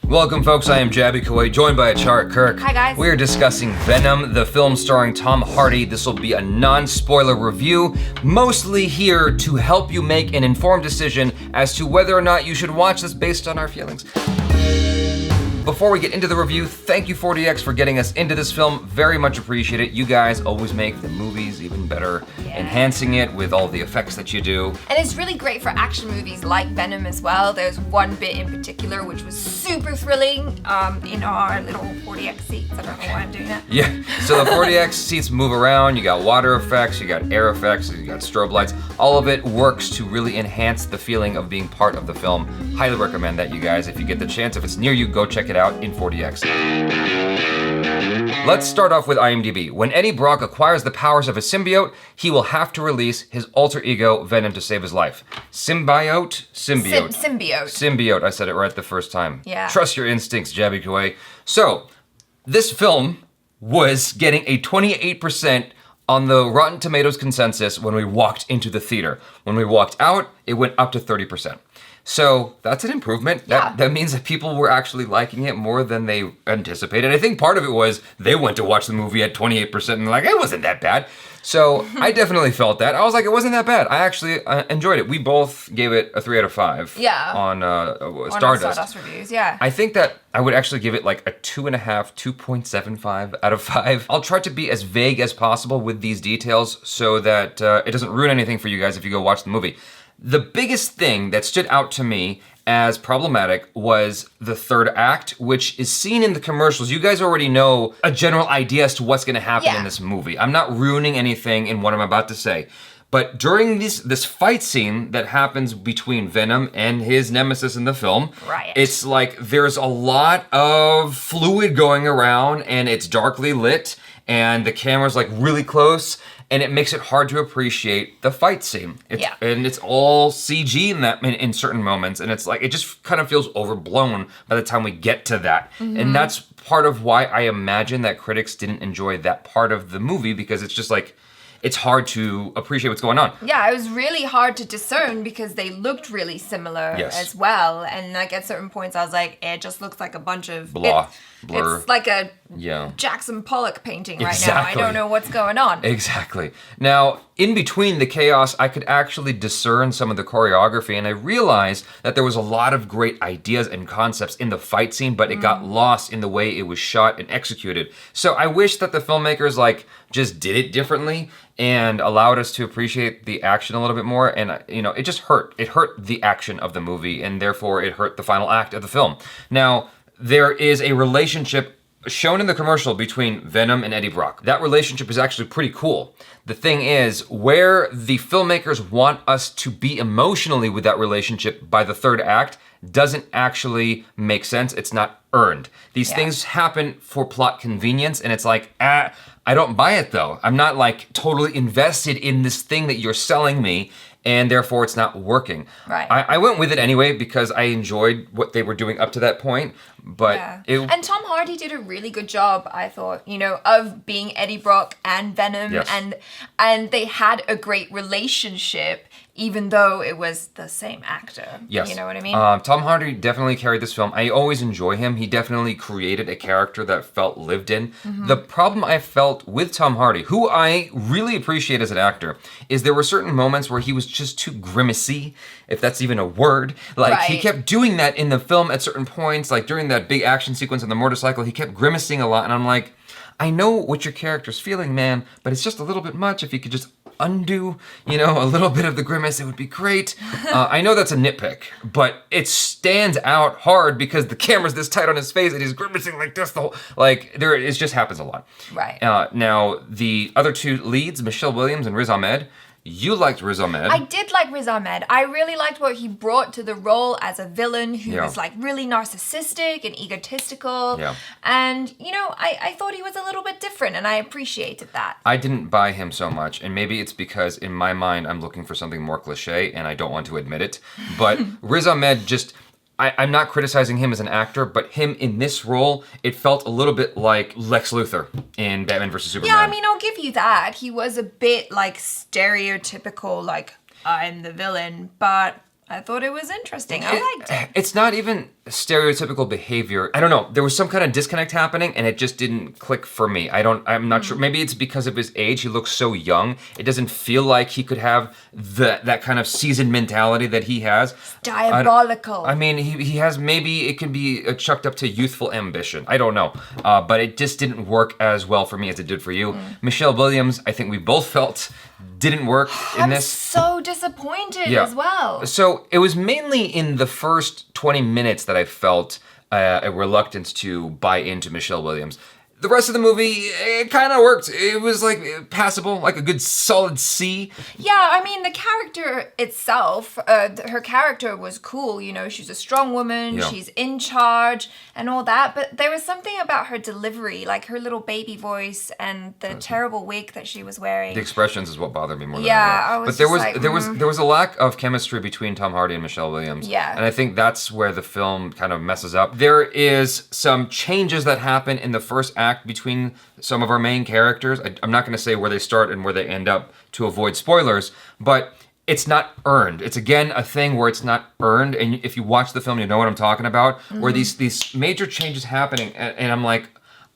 Welcome, folks. I am Jaby Koay, joined by ACHARA KIRK. Hi, guys. We are discussing Venom, the film starring Tom Hardy. This will be a non-spoiler review, mostly here to help you make an informed decision as to whether or not you should watch this based on our feelings. Before we get into the review, thank you 40X for getting us into this film. Very much appreciate it. You guys always make the movies even better, enhancing it with all the effects that you do. And it's really great for action movies like Venom as well. There's one bit in particular which was super thrilling in our little 40X seats. I don't know why I'm doing that. Yeah, so the 40X seats move around. You got water effects, you got air effects, you got strobe lights. All of it works to really enhance the feeling of being part of the film. Highly recommend that, you guys. If you get the chance, if it's near you, go check it out in 40X. Let's start off with IMDb. When Eddie Brock acquires the powers of a symbiote, he will have to release his alter ego, Venom, to save his life. Symbiote? Symbiote, I said it right the first time. Yeah. Trust your instincts, Jaby Koay. So, this film was getting a 28% on the Rotten Tomatoes consensus when we walked into the theater. When we walked out, it went up to 30%. So that's an improvement. Yeah. That means that people were actually liking it more than they anticipated. I think part of it was they went to watch the movie at 28% and like, it wasn't that bad. So I definitely felt that. I was like, it wasn't that bad. I actually enjoyed it. We both gave it a 3 out of 5. Yeah. On On Stardust. reviews, yeah. I think that I would actually give it like a 2.5, 2.75 out of 5. I'll try to be as vague as possible with these details so that it doesn't ruin anything for you guys if you go watch the movie. The biggest thing that stood out to me as problematic was the third act, which is seen in the commercials. You guys already know a general idea as to what's gonna happen in this movie. I'm not ruining anything in what I'm about to say. But during this fight scene that happens between Venom and his nemesis in the film, it's like there's a lot of fluid going around and it's darkly lit and the camera's like really close and it makes it hard to appreciate the fight scene. And it's all CG in certain moments and it's like, it just kind of feels overblown by the time we get to that. And that's part of why I imagine that critics didn't enjoy that part of the movie because it's just like, it's hard to appreciate what's going on. Yeah, it was really hard to discern because they looked really similar as well. And like at certain points I was like, it just looks like a bunch of blur. It's like a Jackson Pollock painting right now. I don't know what's going on. Exactly. Now, in between the chaos, I could actually discern some of the choreography and I realized that there was a lot of great ideas and concepts in the fight scene, but it got lost in the way it was shot and executed. So I wish that the filmmakers just did it differently and allowed us to appreciate the action a little bit more. And it just hurt. It hurt the action of the movie and therefore it hurt the final act of the film. Now, there is a relationship shown in the commercial between Venom and Eddie Brock. That relationship is actually pretty cool. The thing is, where the filmmakers want us to be emotionally with that relationship by the third act doesn't actually make sense. It's not earned. These things happen for plot convenience and it's like, I don't buy it though. I'm not like totally invested in this thing that you're selling me and therefore it's not working. Right. I went with it anyway because I enjoyed what they were doing up to that point, but and Tom Hardy did a really good job, I thought, of being Eddie Brock and Venom, and they had a great relationship, even though it was the same actor. Yes. You know what I mean? Tom Hardy definitely carried this film. I always enjoy him. He definitely created a character that felt lived in. The problem I felt with Tom Hardy, who I really appreciate as an actor, is there were certain moments where he was just too grimacy, if that's even a word. He kept doing that in the film at certain points, like during that big action sequence on the motorcycle, he kept grimacing a lot, and I'm like, I know what your character's feeling, man, but it's just a little bit much. If you could just undo, a little bit of the grimace, it would be great. I know that's a nitpick, but it stands out hard because the camera's this tight on his face and he's grimacing like this the whole, it just happens a lot. Right. Now, the other two leads, Michelle Williams and Riz Ahmed, you liked Riz Ahmed. I did like Riz Ahmed. I really liked what he brought to the role as a villain who was really narcissistic and egotistical. Yeah. And, I thought he was a little bit different and I appreciated that. I didn't buy him so much, and maybe it's because in my mind I'm looking for something more cliche and I don't want to admit it. But Riz Ahmed just, I'm not criticizing him as an actor, but him in this role, it felt a little bit like Lex Luthor in Batman vs. Superman. Yeah, I'll give you that. He was a bit stereotypical, I'm the villain, but I thought it was interesting. I liked it. It's not even stereotypical behavior. I don't know. There was some kind of disconnect happening and it just didn't click for me. I'm not sure. Maybe it's because of his age. He looks so young. It doesn't feel like he could have that kind of seasoned mentality that he has. Diabolical. I mean, he has, maybe it can be chucked up to youthful ambition. I don't know. But it just didn't work as well for me as it did for you. Michelle Williams, I think we both felt didn't work in this. I'm so disappointed as well. So it was mainly in the first 20 minutes that I felt a reluctance to buy into Michelle Williams. The rest of the movie, it kind of worked. It was like passable, like a good solid C. Yeah, I mean, the character itself, her character was cool. You know, she's a strong woman, she's in charge and all that. But there was something about her delivery, like her little baby voice and the terrible wig that she was wearing. The expressions is what bothered me more than I was But there was a lack of chemistry between Tom Hardy and Michelle Williams. Yeah. And I think that's where the film kind of messes up. There is some changes that happen in the first act between some of our main characters. I'm not going to say where they start and where they end up to avoid spoilers, but it's not earned. It's again a thing where it's not earned, and if you watch the film, you know what I'm talking about, where these major changes happening, and I'm like,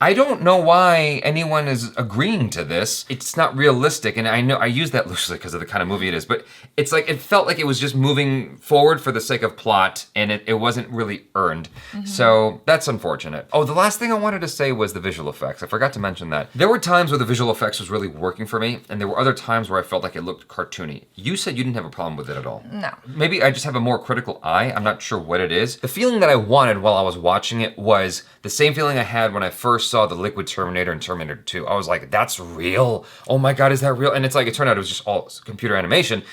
I don't know why anyone is agreeing to this. It's not realistic, and I know I use that loosely because of the kind of movie it is, but it's like, it felt like it was just moving forward for the sake of plot, and it wasn't really earned. So that's unfortunate. Oh, the last thing I wanted to say was the visual effects. I forgot to mention that. There were times where the visual effects was really working for me, and there were other times where I felt like it looked cartoony. You said you didn't have a problem with it at all. No. Maybe I just have a more critical eye. I'm not sure what it is. The feeling that I wanted while I was watching it was the same feeling I had when I first saw the Liquid Terminator and Terminator 2. I was like, that's real? Oh my God, is that real? And it's like, it turned out it was just all computer animation.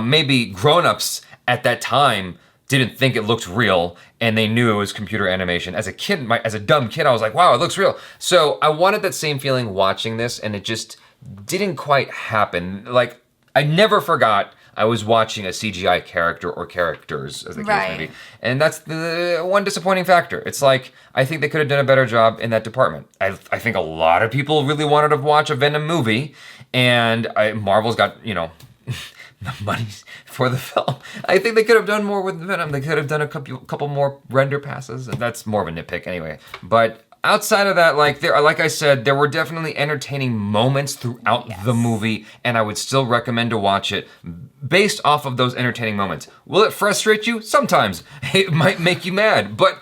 Maybe grown-ups at that time didn't think it looked real and they knew it was computer animation. As a kid, as a dumb kid, I was like, wow, it looks real. So I wanted that same feeling watching this, and it just didn't quite happen. Like, I never forgot I was watching a CGI character or characters, as the case may be. And that's the one disappointing factor. It's like, I think they could have done a better job in that department. I think a lot of people really wanted to watch a Venom movie, and Marvel's got, you know, the money for the film. I think they could have done more with Venom. They could have done a couple more render passes. That's more of a nitpick anyway. But outside of that, like I said, there were definitely entertaining moments throughout the movie, and I would still recommend to watch it based off of those entertaining moments. Will it frustrate you? Sometimes. It might make you mad, but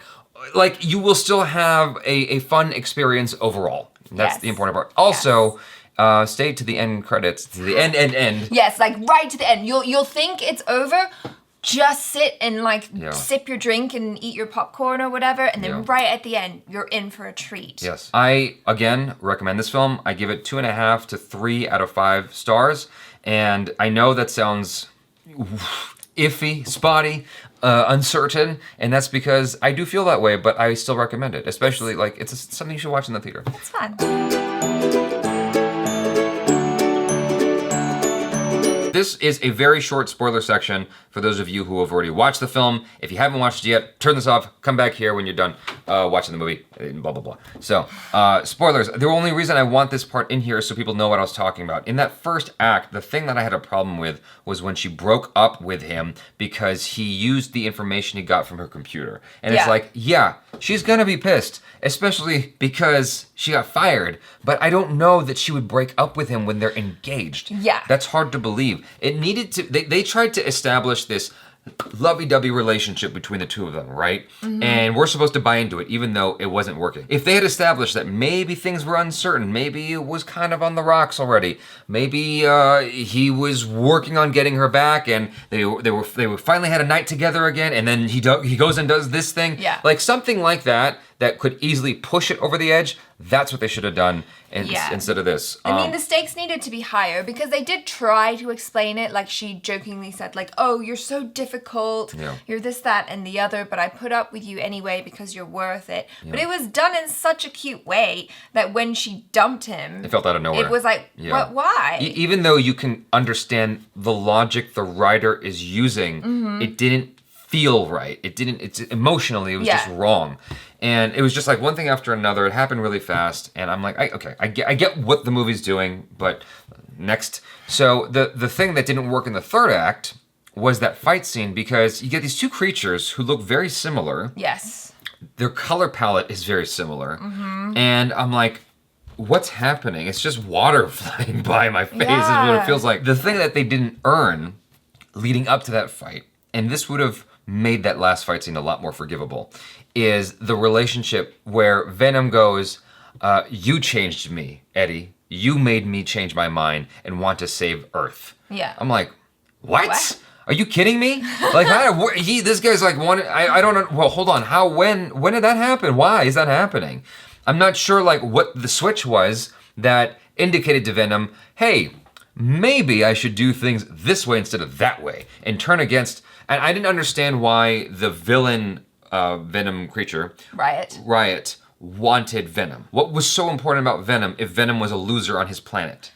like, you will still have a fun experience overall. That's the important part. Also, stay to the end credits, to the end. Yes, like right to the end. You'll think it's over. Just sit and like sip your drink and eat your popcorn or whatever, and then right at the end, you're in for a treat. Yes. I, again, recommend this film. I give it 2.5 to 3 out of 5 stars. And I know that sounds iffy, spotty, uncertain, and that's because I do feel that way, but I still recommend it. Especially, like, it's something you should watch in the theater. It's fun. This is a very short spoiler section for those of you who have already watched the film. If you haven't watched it yet, turn this off, come back here when you're done watching the movie, blah, blah, blah. So, spoilers. The only reason I want this part in here is so people know what I was talking about. In that first act, the thing that I had a problem with was when she broke up with him because he used the information he got from her computer. And it's like, yeah, she's gonna be pissed, especially because she got fired, but I don't know that she would break up with him when they're engaged. Yeah. That's hard to believe. It needed to, they tried to establish this lovey-dovey relationship between the two of them, right? And we're supposed to buy into it, even though it wasn't working. If they had established that maybe things were uncertain, maybe it was kind of on the rocks already, maybe he was working on getting her back, and they finally had a night together again, and then he goes and does this thing, like something like that could easily push it over the edge. That's what they should have done instead of this. I mean, the stakes needed to be higher because they did try to explain it. Like, she jokingly said, like, oh, you're so difficult. You're this, that, and the other, but I put up with you anyway because you're worth it. But it was done in such a cute way that when she dumped him, it felt out of nowhere. It was like, what? Why? Even though you can understand the logic the writer is using, it didn't feel right. It's emotionally, it was just wrong. And it was just like one thing after another. It happened really fast. And I'm like, I get what the movie's doing, but next. So the thing that didn't work in the third act was that fight scene, because you get these two creatures who look very similar. Yes. their color palette is very similar. And I'm like, what's happening? It's just water flying by my face is what it feels like. The thing that they didn't earn leading up to that fight, and this would have made that last fight scene a lot more forgivable, is the relationship where Venom goes, you changed me, Eddie. You made me change my mind and want to save Earth. Yeah. I'm like, what? Are you kidding me? Like, this guy's like, I don't know. Well, hold on. When did that happen? Why is that happening? I'm not sure, like, what the switch was that indicated to Venom, hey, maybe I should do things this way instead of that way and turn against. And I didn't understand why the villain Venom creature, Riot, wanted Venom. What was so important about Venom if Venom was a loser on his planet?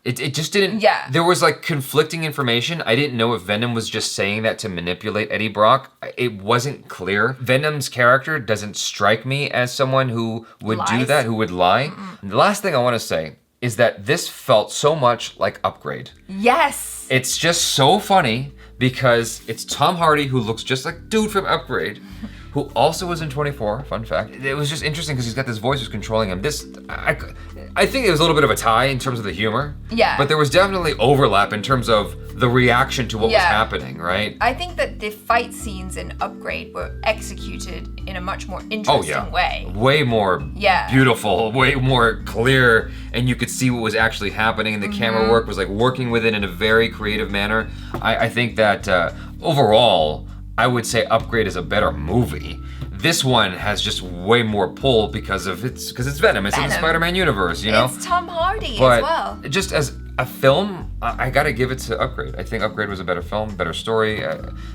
It just didn't. Yeah. There was like conflicting information. I didn't know if Venom was just saying that to manipulate Eddie Brock. It wasn't clear. Venom's character doesn't strike me as someone who would do that, who would lie. The last thing I want to say is that this felt so much like Upgrade. Yes. It's just so funny because it's Tom Hardy, who looks just like dude from Upgrade, who also was in 24, fun fact. It was just interesting because he's got this voice who's controlling him. I think it was a little bit of a tie in terms of the humor. Yeah. But there was definitely overlap in terms of the reaction to what was happening, right? I think that the fight scenes in Upgrade were executed in a much more interesting way. Way more beautiful, way more clear, and you could see what was actually happening, and the camera work was like working with it in a very creative manner. I think that overall, I would say Upgrade is a better movie. This one has just way more pull because it's Venom. It's in the Spider-Man universe, you know? It's Tom Hardy but as well. Just as a film, I gotta give it to Upgrade. I think Upgrade was a better film, better story.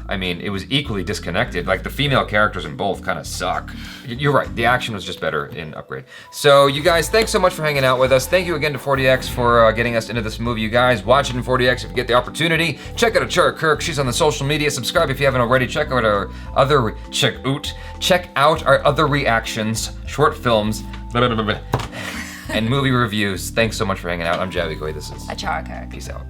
I mean, it was equally disconnected. Like, the female characters in both kind of suck. You're right, the action was just better in Upgrade. So, you guys, thanks so much for hanging out with us. Thank you again to 40X for getting us into this movie. You guys, watch it in 40X if you get the opportunity. Check out ACHARA KIRK. She's on the social media. Subscribe if you haven't already. Check out our other reactions, short films, and movie reviews. Thanks so much for hanging out. I'm Jaby Koay. This is ACHARA KIRK. Peace out.